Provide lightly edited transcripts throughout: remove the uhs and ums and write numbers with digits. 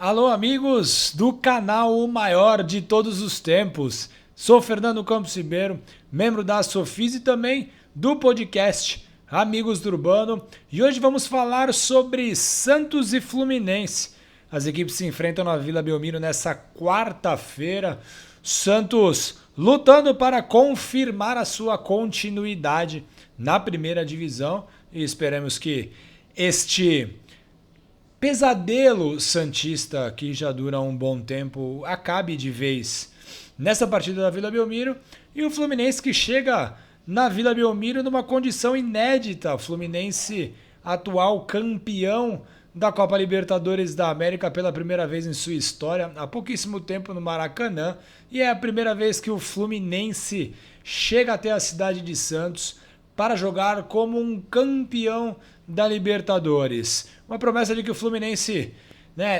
Alô, amigos do canal O Maior de Todos os Tempos. Sou Fernando Campos Ribeiro, membro da Sofis e também do podcast Amigos do Urbano. E hoje vamos falar sobre Santos e Fluminense. As equipes se enfrentam na Vila Belmiro nessa quarta-feira. Santos lutando para confirmar a sua continuidade na primeira divisão. E esperamos que este pesadelo santista que já dura um bom tempo acabe de vez nessa partida da Vila Belmiro, e o Fluminense que chega na Vila Belmiro numa condição inédita. O Fluminense, atual campeão da Copa Libertadores da América pela primeira vez em sua história, há pouquíssimo tempo no Maracanã, e é a primeira vez que o Fluminense chega até a cidade de Santos para jogar como um campeão da Libertadores. Uma promessa de que o Fluminense,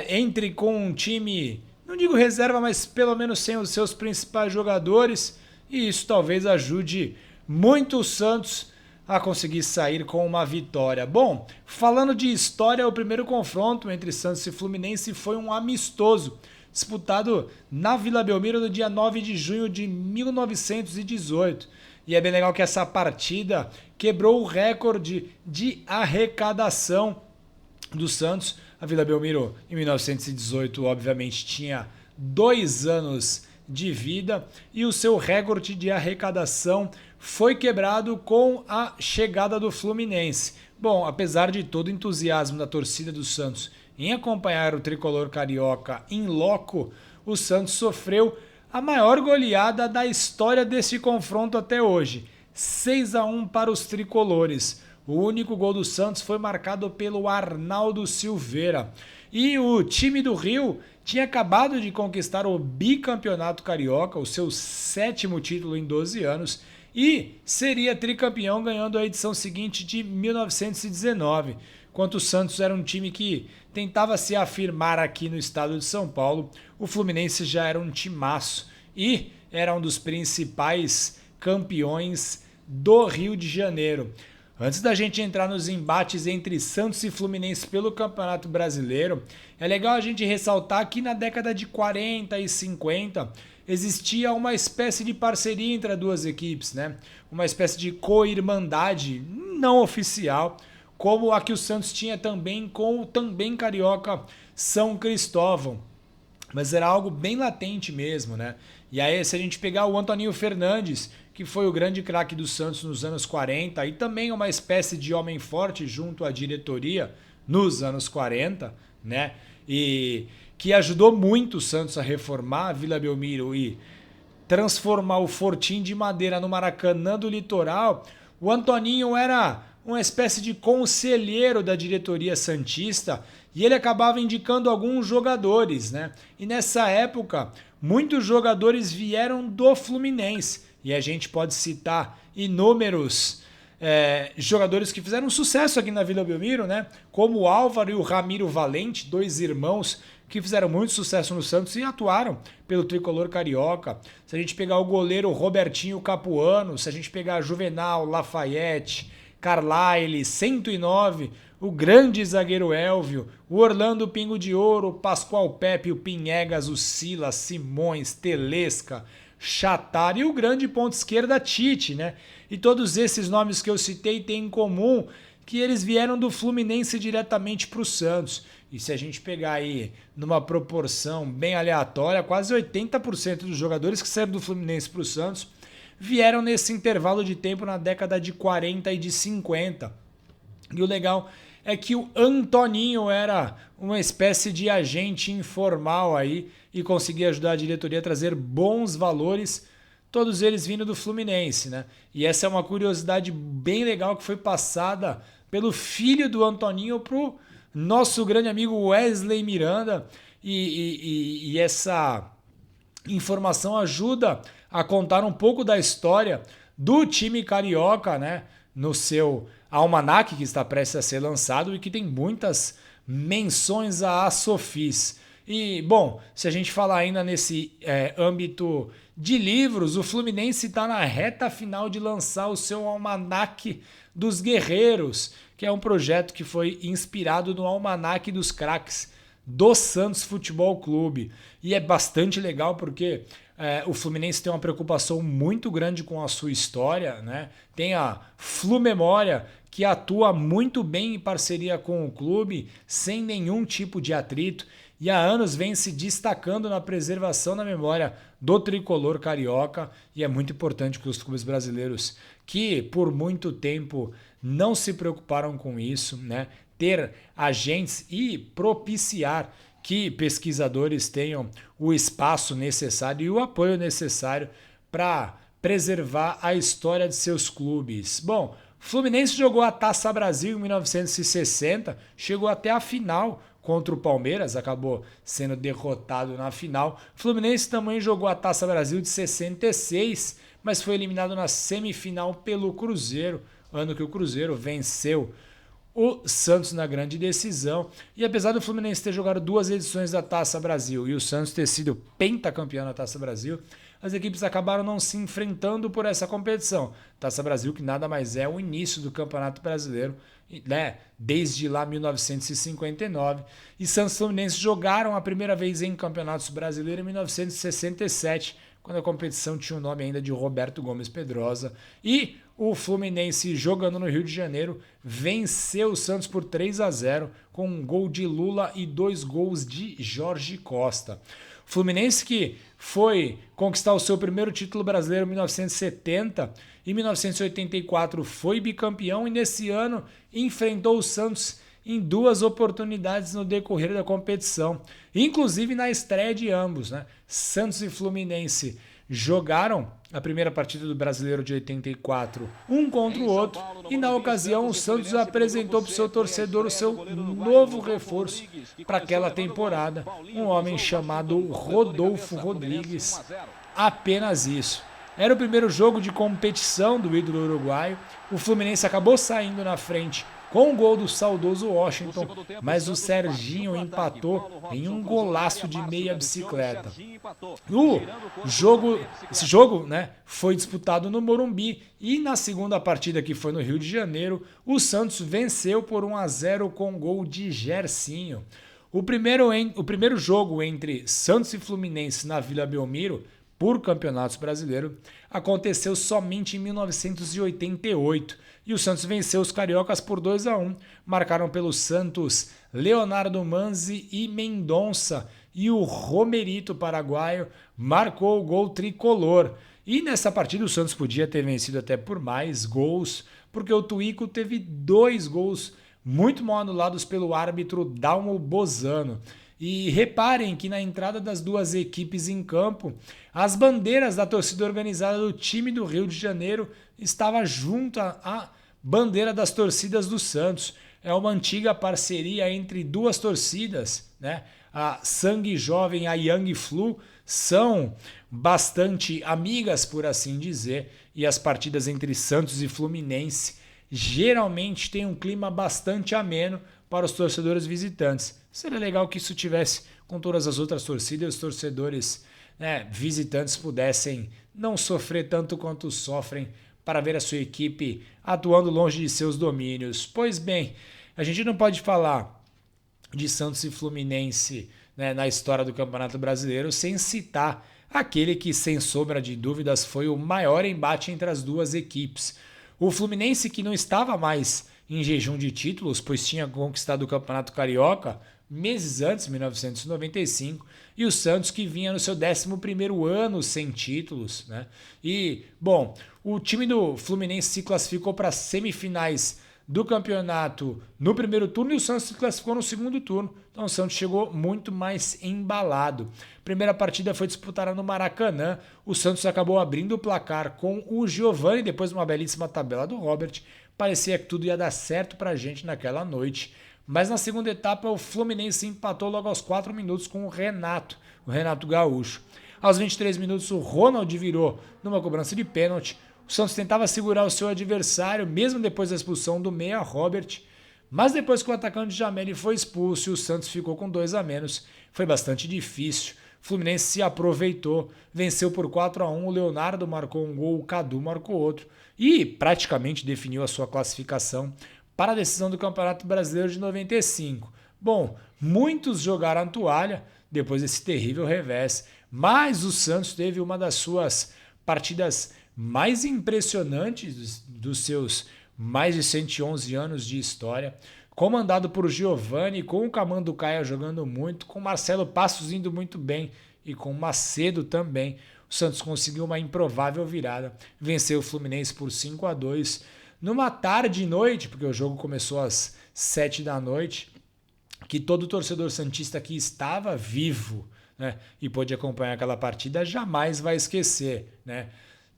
entre com um time, não digo reserva, mas pelo menos sem os seus principais jogadores, e isso talvez ajude muito o Santos a conseguir sair com uma vitória. Bom, falando de história, o primeiro confronto entre Santos e Fluminense foi um amistoso, disputado na Vila Belmiro no dia 9 de junho de 1918. E é bem legal que essa partida quebrou o recorde de arrecadação do Santos. A Vila Belmiro, em 1918, obviamente, tinha 2 anos de vida e o seu recorde de arrecadação foi quebrado com a chegada do Fluminense. Bom, apesar de todo o entusiasmo da torcida do Santos em acompanhar o tricolor carioca in loco, o Santos sofreu a maior goleada da história desse confronto até hoje, 6-1 para os tricolores. O único gol do Santos foi marcado pelo Arnaldo Silveira. E o time do Rio tinha acabado de conquistar o bicampeonato carioca, o seu 7º título em 12 anos, e seria tricampeão ganhando a edição seguinte de 1919. Enquanto o Santos era um time que tentava se afirmar aqui no estado de São Paulo, o Fluminense já era um timaço e era um dos principais campeões do Rio de Janeiro. Antes da gente entrar nos embates entre Santos e Fluminense pelo Campeonato Brasileiro, é legal a gente ressaltar que na década de 40 e 50 existia uma espécie de parceria entre as duas equipes, né? Uma espécie de co-irmandade não oficial, como a que o Santos tinha também com o também carioca São Cristóvão. Mas era algo bem latente mesmo, né? E aí, se a gente pegar o Antoninho Fernandes, que foi o grande craque do Santos nos anos 40 e também uma espécie de homem forte junto à diretoria nos anos 40, né? E que ajudou muito o Santos a reformar a Vila Belmiro e transformar o Fortim de Madeira no Maracanã do Litoral. O Antoninho era uma espécie de conselheiro da diretoria santista e ele acabava indicando alguns jogadores, né? E nessa época, muitos jogadores vieram do Fluminense e a gente pode citar inúmeros jogadores que fizeram sucesso aqui na Vila Belmiro, né? Como o Álvaro e o Ramiro Valente, 2 irmãos que fizeram muito sucesso no Santos e atuaram pelo tricolor carioca. Se a gente pegar o goleiro Robertinho Capuano, se a gente pegar Juvenal, Lafayette, Carlyle, 109, o grande zagueiro Elvio, o Orlando Pingo de Ouro, o Pascoal Pepe, o Pinhegas, o Silas, Simões, Telesca, Chatar e o grande ponta esquerda Tite, né? E todos esses nomes que eu citei têm em comum que eles vieram do Fluminense diretamente para o Santos. E se a gente pegar aí numa proporção bem aleatória, quase 80% dos jogadores que saíram do Fluminense para o Santos vieram nesse intervalo de tempo na década de 40 e de 50. E o legal é que o Antoninho era uma espécie de agente informal aí e conseguia ajudar a diretoria a trazer bons valores, todos eles vindo do Fluminense, né? E essa é uma curiosidade bem legal que foi passada pelo filho do Antoninho pro nosso grande amigo Wesley Miranda, e essa informação ajuda a contar um pouco da história do time carioca, né, no seu almanaque que está prestes a ser lançado e que tem muitas menções à Sofis. E, bom, se a gente falar ainda nesse âmbito de livros, o Fluminense está na reta final de lançar o seu Almanaque dos Guerreiros, que é um projeto que foi inspirado no Almanaque dos Craques do Santos Futebol Clube. E é bastante legal porque o Fluminense tem uma preocupação muito grande com a sua história, né? Tem a Flu-Memória, que atua muito bem em parceria com o clube, sem nenhum tipo de atrito, e há anos vem se destacando na preservação da memória do tricolor carioca, e é muito importante que os clubes brasileiros, que por muito tempo não se preocuparam com isso, né, ter agentes e propiciar que pesquisadores tenham o espaço necessário e o apoio necessário para preservar a história de seus clubes. Bom, Fluminense jogou a Taça Brasil em 1960, chegou até a final contra o Palmeiras, acabou sendo derrotado na final. Fluminense também jogou a Taça Brasil de 66, mas foi eliminado na semifinal pelo Cruzeiro, ano que o Cruzeiro venceu o Santos na grande decisão. E apesar do Fluminense ter jogado 2 edições da Taça Brasil e o Santos ter sido pentacampeão da Taça Brasil, as equipes acabaram não se enfrentando por essa competição. Taça Brasil, que nada mais é o início do Campeonato Brasileiro, né, desde lá 1959. E Santos e Fluminense jogaram a primeira vez em Campeonatos Brasileiros em 1967, quando a competição tinha o nome ainda de Roberto Gomes Pedrosa. E o Fluminense, jogando no Rio de Janeiro, venceu o Santos por 3-0, com um gol de Lula e 2 gols de Jorge Costa. Fluminense que foi conquistar o seu primeiro título brasileiro em 1970, em 1984 foi bicampeão e nesse ano enfrentou o Santos em 2 oportunidades no decorrer da competição, inclusive na estreia de ambos, né? Santos e Fluminense jogaram a primeira partida do Brasileiro de 84, um contra o outro, e na ocasião o Santos apresentou para o seu torcedor o seu novo reforço para aquela temporada, um homem chamado Rodolfo Rodrigues. Apenas isso. Era o primeiro jogo de competição do ídolo uruguaio, o Fluminense acabou saindo na frente com o gol do saudoso Washington, mas o Serginho empatou em um golaço de meia bicicleta. Esse jogo, né, foi disputado no Morumbi e na segunda partida, que foi no Rio de Janeiro, o Santos venceu por 1-0 com gol de Gersinho. O primeiro jogo entre Santos e Fluminense na Vila Belmiro, por Campeonato Brasileiro, aconteceu somente em 1988 e o Santos venceu os cariocas por 2-1. Marcaram pelo Santos Leonardo Manzi e Mendonça e o Romerito paraguaio marcou o gol tricolor. E nessa partida o Santos podia ter vencido até por mais gols, porque o Tuico teve 2 gols muito mal anulados pelo árbitro Dalmo Bozano. E reparem que na entrada das 2 equipes em campo, as bandeiras da torcida organizada do time do Rio de Janeiro estavam junto à bandeira das torcidas do Santos. É uma antiga parceria entre 2 torcidas, né? A Sangue Jovem e a Young Flu são bastante amigas, por assim dizer, e as partidas entre Santos e Fluminense geralmente têm um clima bastante ameno para os torcedores visitantes. Seria legal que isso tivesse com todas as outras torcidas e os torcedores, né, visitantes pudessem não sofrer tanto quanto sofrem para ver a sua equipe atuando longe de seus domínios. Pois bem, a gente não pode falar de Santos e Fluminense, né, na história do Campeonato Brasileiro sem citar aquele que, sem sombra de dúvidas, foi o maior embate entre as 2 equipes. O Fluminense, que não estava mais em jejum de títulos, pois tinha conquistado o Campeonato Carioca meses antes, 1995, e o Santos, que vinha no seu 11º ano sem títulos, né? E, bom, o time do Fluminense se classificou para as semifinais do campeonato no primeiro turno e o Santos se classificou no segundo turno. Então o Santos chegou muito mais embalado. Primeira partida foi disputada no Maracanã. O Santos acabou abrindo o placar com o Giovani, depois de uma belíssima tabela do Robert. Parecia que tudo ia dar certo para a gente naquela noite. Mas na segunda etapa o Fluminense empatou logo aos 4 minutos com o Renato Gaúcho. Aos 23 minutos o Ronald virou numa cobrança de pênalti. O Santos tentava segurar o seu adversário, mesmo depois da expulsão do meia Robert, mas depois que o atacante Jameli foi expulso e o Santos ficou com 2 a menos, foi bastante difícil. O Fluminense se aproveitou, venceu por 4-1, o Leonardo marcou um gol, o Cadu marcou outro e praticamente definiu a sua classificação para a decisão do Campeonato Brasileiro de 95. Bom, muitos jogaram a toalha depois desse terrível revés, mas o Santos teve uma das suas partidas mais impressionantes dos seus mais de 111 anos de história, comandado por Giovani, com o Camando Caia jogando muito, com Marcelo Passos indo muito bem e com Macedo também. O Santos conseguiu uma improvável virada, venceu o Fluminense por 5-2 numa tarde e noite, porque o jogo começou às 7 da noite, que todo torcedor santista que estava vivo, né, e pôde acompanhar aquela partida jamais vai esquecer, né?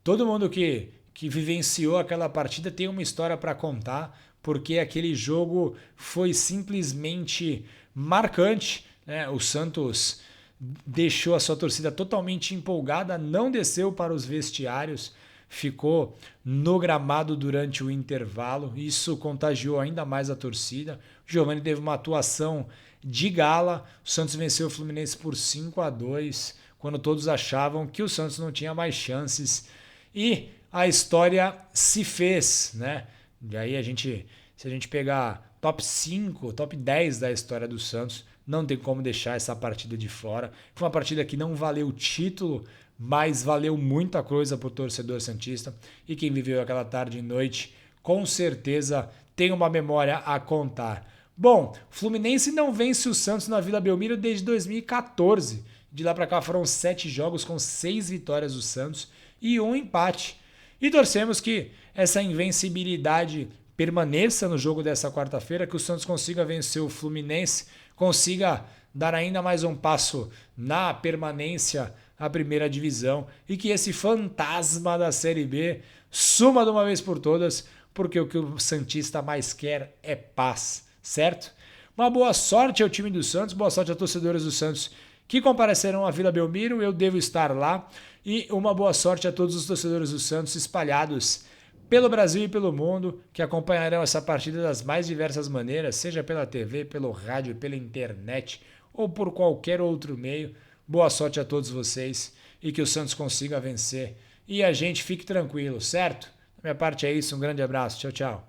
Todo mundo que vivenciou aquela partida tem uma história para contar, porque aquele jogo foi simplesmente marcante, né? O Santos deixou a sua torcida totalmente empolgada, não desceu para os vestiários, ficou no gramado durante o intervalo. Isso contagiou ainda mais a torcida. O Giovani teve uma atuação de gala. O Santos venceu o Fluminense por 5-2, quando todos achavam que o Santos não tinha mais chances. E a história se fez, né? E aí se a gente pegar top 5, top 10 da história do Santos, não tem como deixar essa partida de fora. Foi uma partida que não valeu o título, mas valeu muita coisa para o torcedor santista. E quem viveu aquela tarde e noite, com certeza tem uma memória a contar. Bom, o Fluminense não vence o Santos na Vila Belmiro desde 2014. De lá para cá foram 7 jogos com 6 vitórias do Santos e 1 empate. E torcemos que essa invencibilidade permaneça no jogo dessa quarta-feira, que o Santos consiga vencer o Fluminense, consiga dar ainda mais um passo na permanência à primeira divisão e que esse fantasma da Série B suma de uma vez por todas, porque o que o santista mais quer é paz, certo? Uma boa sorte ao time do Santos, boa sorte a torcedores do Santos que comparecerão à Vila Belmiro, eu devo estar lá, e uma boa sorte a todos os torcedores do Santos espalhados pelo Brasil e pelo mundo, que acompanharão essa partida das mais diversas maneiras, seja pela TV, pelo rádio, pela internet ou por qualquer outro meio. Boa sorte a todos vocês e que o Santos consiga vencer e a gente fique tranquilo, certo? Da minha parte é isso, um grande abraço, tchau, tchau.